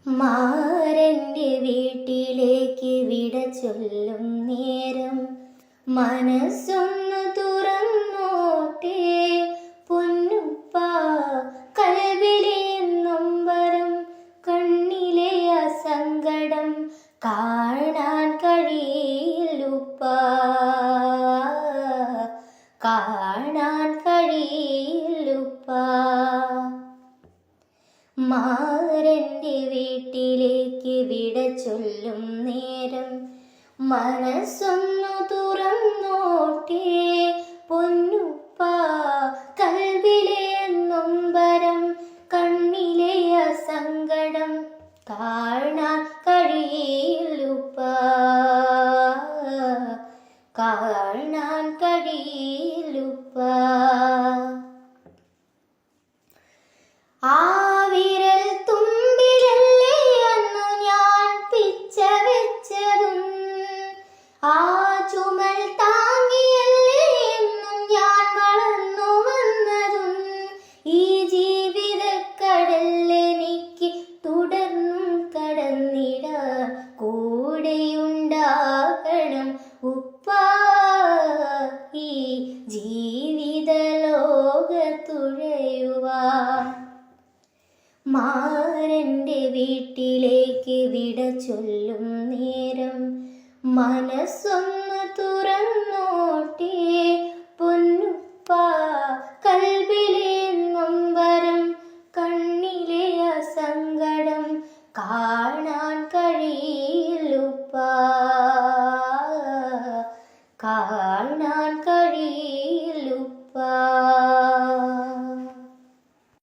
മാരൻ്റെ വീട്ടിലേക്ക് വിട ചൊല്ലും നേരം മനസ്സൊന്നു തുറന്നോട്ടെ പൊന്നുപ്പ. കൽവിലെ നൊമ്പരം കണ്ണിലെ സങ്കടം കാണാൻ കഴിയില്ലുപ്പ, കാണാൻ കഴിയില്ലുപ്പ. മാരൻ്റെ വീട്ടിലേക്ക് വിട ചൊല്ലും നേരം മനസ്സൊന്നു തുറന്നോട്ടെ പൊന്നുപ്പ. കൽവിലെ നൊമ്പരം കണ്ണിലെ സങ്കടം കാണാൻ കഴിയില്ലുപ്പ, കാണാൻ കഴിയില്ലുപ്പ. ആ വിരൽ തുമ്പിലല്ലേ അന്നു ഞാൻ പിച്ച വെച്ചതും, ആ ചുമൽ താങ്ങിയല്ലേ എന്നും ഞാൻ വളർന്നു വന്നതും. ഈ ജീവിതക്കടലെനിക്ക് തുടർന്നും കടന്നിടാൻ കൂടെയുണ്ടാകണം ഉപ്പ, ഈ ജീവിത ലോകത്തുഴയുവാൻ. മാരൻ്റെ വീട്ടിലേക്ക് വിട ചൊല്ലും നേരം മനസ്സൊന്നു തുറന്നോട്ടെ പൊന്നുപ്പ. കൽവിലെ